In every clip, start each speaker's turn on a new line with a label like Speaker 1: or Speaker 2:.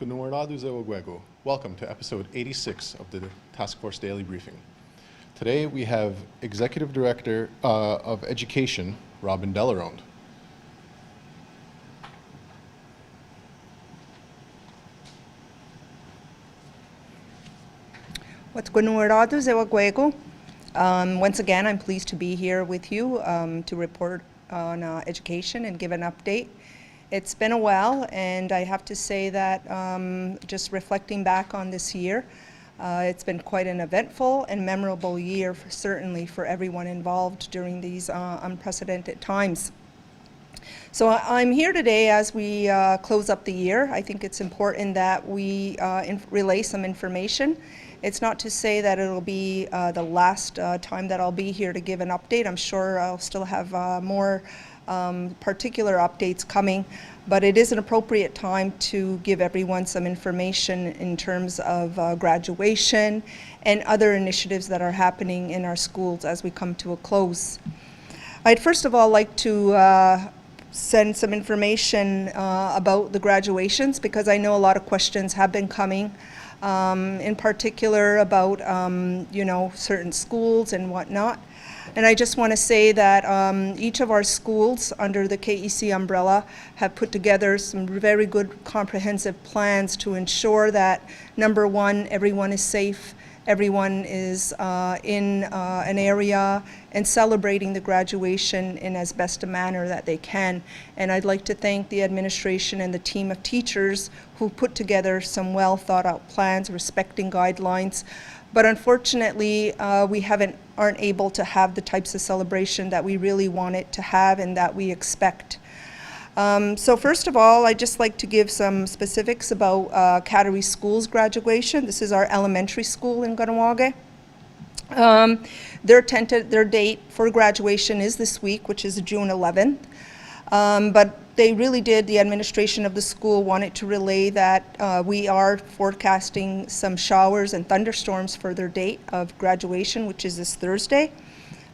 Speaker 1: Welcome to episode 86 of the Task Force Daily Briefing. Today we have Executive Director of Education, Robin Delaronde.
Speaker 2: Once again, I'm pleased to be here with you to report on education and give an update. It's been a while, and I have to say that just reflecting back on this year, it's been quite an eventful and memorable year, certainly for everyone involved during these unprecedented times. So I'm here today as we close up the year. I think it's important that we relay some information. It's not to say that it'll be the last time that I'll be here to give an update. I'm sure I'll still have more particular updates coming, but it is an appropriate time to give everyone some information in terms of graduation and other initiatives that are happening in our schools as we come to a close. I'd first of all like to send some information about the graduations, because I know a lot of questions have been coming, in particular about certain schools and whatnot. And I just want to say that each of our schools under the KEC umbrella have put together some very good comprehensive plans to ensure that, number one, everyone is safe, everyone is in an area and celebrating the graduation in as best a manner that they can. And I'd like to thank the administration and the team of teachers who put together some well thought out plans respecting guidelines. But unfortunately, we aren't able to have the types of celebration that we really wanted to have and that we expect. So first of all, I'd just like to give some specifics about Kahnawake School's graduation. This is our elementary school in Kahnawake. Their date for graduation is this week, which is June 11th. But they really did, the administration of the school wanted to relay that we are forecasting some showers and thunderstorms for their date of graduation, which is this Thursday.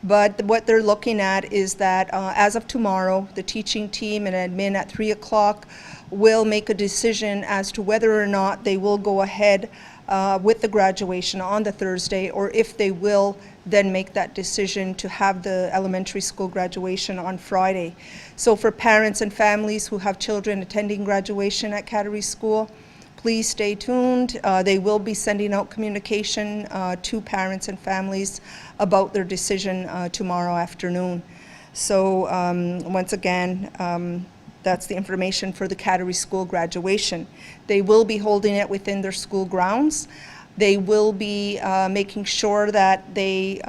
Speaker 2: But what they're looking at is that as of tomorrow, the teaching team and admin at 3 o'clock will make a decision as to whether or not they will go ahead with the graduation on the Thursday, or if they will then make that decision to have the elementary school graduation on Friday. So for parents and families who have children attending graduation at Kahnawake School, please stay tuned. They will be sending out communication to parents and families about their decision tomorrow afternoon. So once again, that's the information for the Kahnawake School graduation. They will be holding it within their school grounds. They will be making sure that they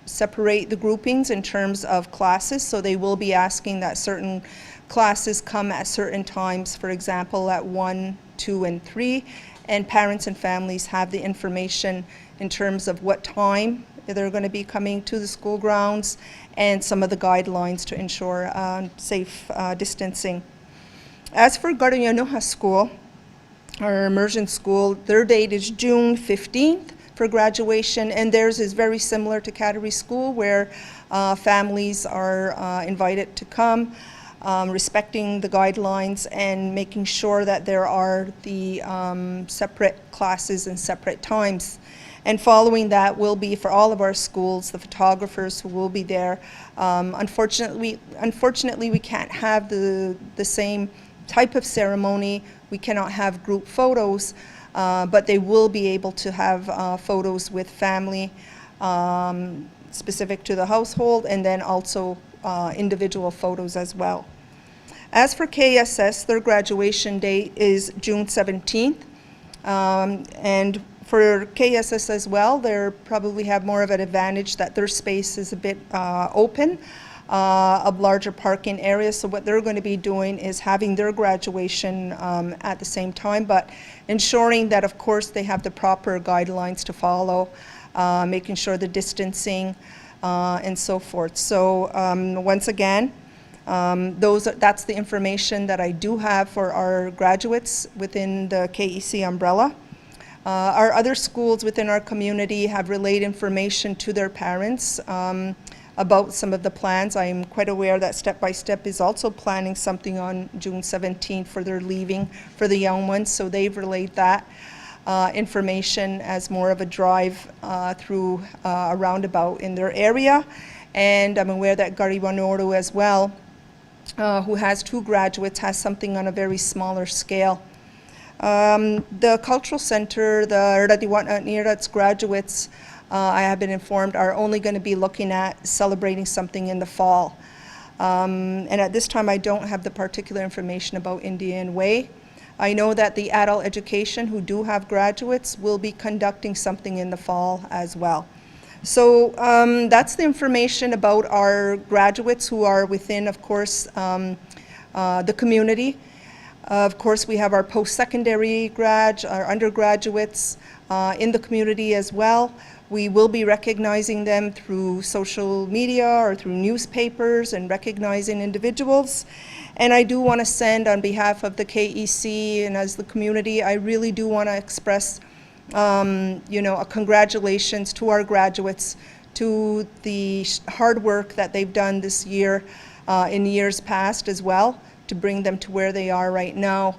Speaker 2: separate the groupings in terms of classes. So they will be asking that certain classes come at certain times, for example, at 1, 2, and 3, and parents and families have the information in terms of what time they're going to be coming to the school grounds and some of the guidelines to ensure safe distancing. As for Kahnawake School, our immersion school, their date is June 15th for graduation, and theirs is very similar to Kahnawake School, where families are invited to come, respecting the guidelines and making sure that there are the separate classes and separate times. And following that will be, for all of our schools, the photographers who will be there. Unfortunately, we can't have the same type of ceremony. We cannot have group photos, but they will be able to have photos with family specific to the household, and then also individual photos as well. As for KSS, their graduation date is June 17th, and for KSS as well, they probably have more of an advantage that their space is a bit open, a larger parking area. So what they're going to be doing is having their graduation at the same time, but ensuring that, of course, they have the proper guidelines to follow, making sure the distancing and so forth. So once again, that's the information that I do have for our graduates within the KEC umbrella. Our other schools within our community have relayed information to their parents about some of the plans. I am quite aware that Step by Step is also planning something on June 17th for their leaving for the young ones, so they've relayed that information as more of a drive through a roundabout in their area. And I'm aware that Gariwanoro as well, who has 2 graduates, has something on a very smaller scale. The cultural center, the Radiwatnirats graduates, I have been informed, are only going to be looking at celebrating something in the fall. And at this time, I don't have the particular information about Indian Way. I know that the adult education, who do have graduates, will be conducting something in the fall as well. So that's the information about our graduates who are within, of course, the community. Of course, we have our post-secondary our undergraduates in the community as well. We will be recognizing them through social media or through newspapers and recognizing individuals. And I do want to send, on behalf of the KEC and as the community, I really do want to express a congratulations to our graduates, to the hard work that they've done this year in years past as well, to bring them to where they are right now.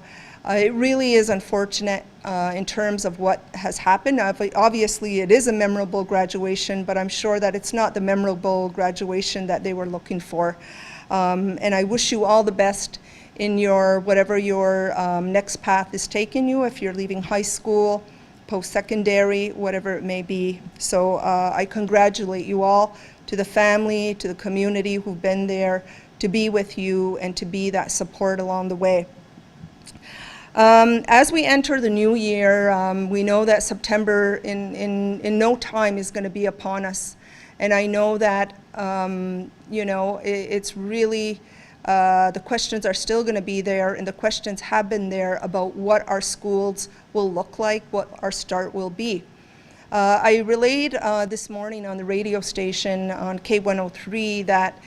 Speaker 2: It really is unfortunate in terms of what has happened. Obviously, it is a memorable graduation, but I'm sure that it's not the memorable graduation that they were looking for. And I wish you all the best in whatever your next path is taking you, if you're leaving high school, post-secondary, whatever it may be. So I congratulate you all, to the family, to the community who've been there to be with you and to be that support along the way. As we enter the new year, we know that September in no time is going to be upon us. And I know that, it's really, the questions are still going to be there, and the questions have been there about what our schools will look like, what our start will be. I relayed this morning on the radio station on K103 that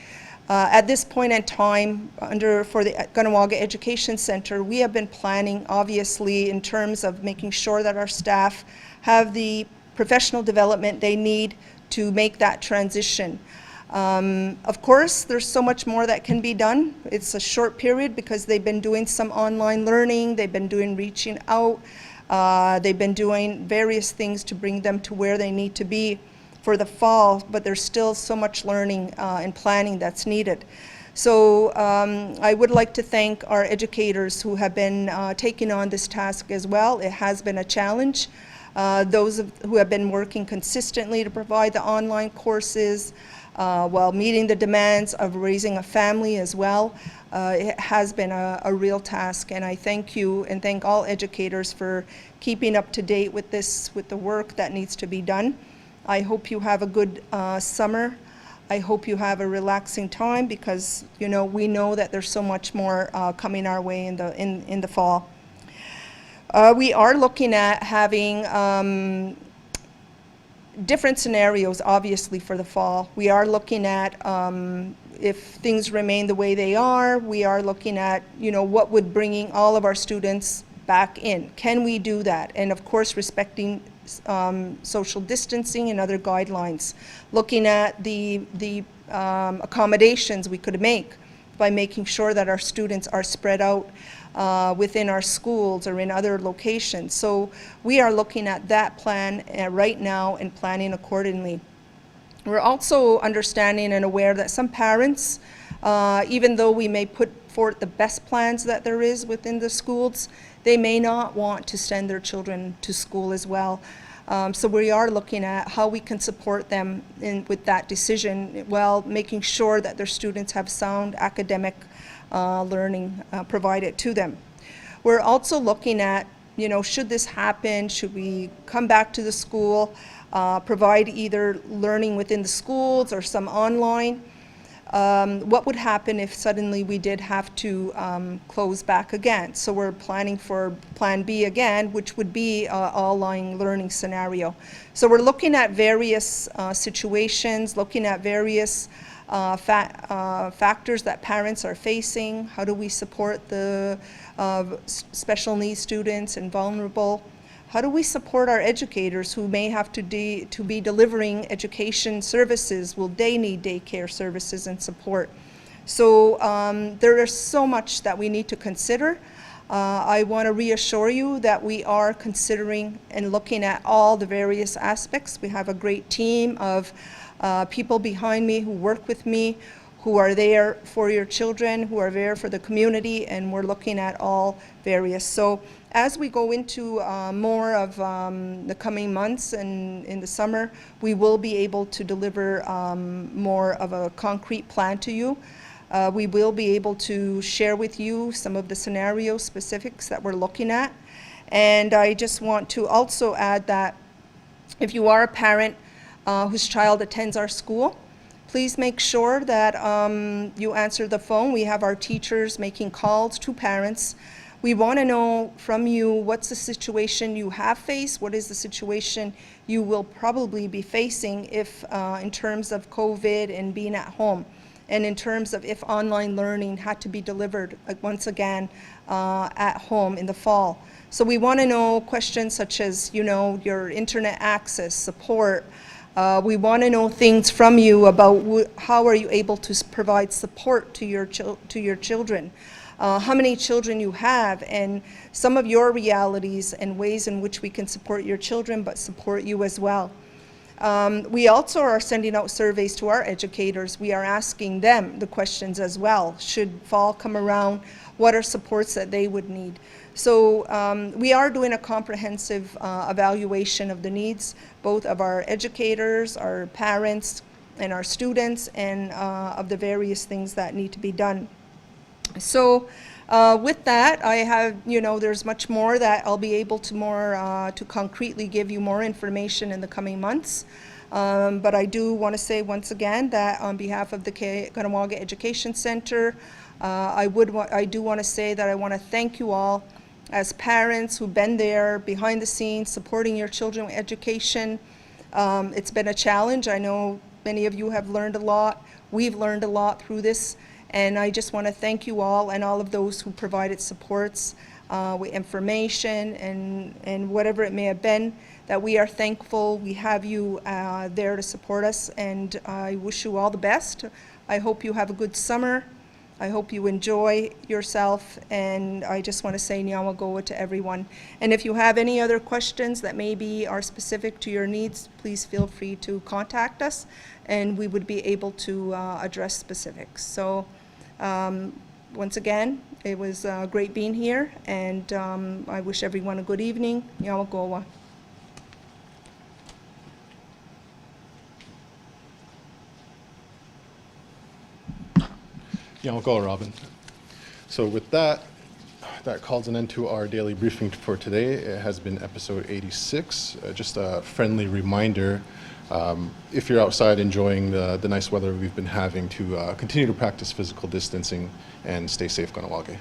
Speaker 2: at this point in time, for the Kahnawake Education Center, we have been planning, obviously, in terms of making sure that our staff have the professional development they need to make that transition. Of course, there's so much more that can be done. It's a short period because they've been doing some online learning, they've been doing reaching out, they've been doing various things to bring them to where they need to be for the fall, but there's still so much learning and planning that's needed. So I would like to thank our educators who have been taking on this task as well. It has been a challenge. Those who have been working consistently to provide the online courses while meeting the demands of raising a family as well. It has been a real task, and I thank you and thank all educators for keeping up to date with this, with the work that needs to be done. I hope you have a good summer. I hope you have a relaxing time because we know that there's so much more coming our way in the fall. We are looking at having different scenarios, obviously, for the fall. We are looking at if things remain the way they are. We are looking at what would bringing all of our students back in. Can we do that? And of course, respecting social distancing and other guidelines. Looking at the accommodations we could make by making sure that our students are spread out within our schools or in other locations. So we are looking at that plan right now and planning accordingly. We're also understanding and aware that some parents, even though we may put forth the best plans that there is within the schools, they may not want to send their children to school as well. So we are looking at how we can support them with that decision while making sure that their students have sound academic learning provided to them. We're also looking at, should this happen, should we come back to the school, provide either learning within the schools or some online. What would happen if suddenly we did have to close back again? So we're planning for Plan B again, which would be an online learning scenario. So we're looking at various situations, looking at various factors that parents are facing. How do we support the special needs students and vulnerable? How do we support our educators who may have to be delivering education services? Will they need daycare services and support? So there is so much that we need to consider. I want to reassure you that we are considering and looking at all the various aspects. We have a great team of people behind me who work with me, who are there for your children, who are there for the community, and we're looking at all various. So as we go into more of the coming months and in the summer, we will be able to deliver more of a concrete plan to you. We will be able to share with you some of the scenario specifics that we're looking at. And I just want to also add that if you are a parent whose child attends our school, please make sure that you answer the phone. We have our teachers making calls to parents. We want to know from you what's the situation you have faced, what is the situation you will probably be facing if in terms of COVID and being at home, and in terms of if online learning had to be delivered once again at home in the fall. So we want to know questions such as, you know, your internet access, support. We want to know things from you about how are you able to provide support to your children, how many children you have, and some of your realities and ways in which we can support your children, but support you as well. We also are sending out surveys to our educators. We are asking them the questions as well. Should fall come around, what are supports that they would need? So we are doing a comprehensive evaluation of the needs, both of our educators, our parents, and our students, and of the various things that need to be done. So with that, I have, you know, there's much more that I'll be able to to concretely give you more information in the coming months. But I do want to say once again that on behalf of the Kahnawake Education Center, I do want to say that I want to thank you all as parents who've been there behind the scenes supporting your children's education. It's been a challenge. I know many of you have learned a lot. We've learned a lot through this. And I just want to thank you all and all of those who provided supports with information and whatever it may have been, that we are thankful we have you there to support us, and I wish you all the best. I hope you have a good summer. I hope you enjoy yourself, and I just want to say Nyamagoa to everyone. And if you have any other questions that maybe are specific to your needs, please feel free to contact us, and we would be able to address specifics. So once again, it was great being here, and I wish everyone a good evening. Nyamagoa.
Speaker 1: Yamako, Robin. So with that, that calls an end to our daily briefing for today. It has been episode 86. Just a friendly reminder, if you're outside enjoying the nice weather we've been having, to continue to practice physical distancing and stay safe, Kahnawake.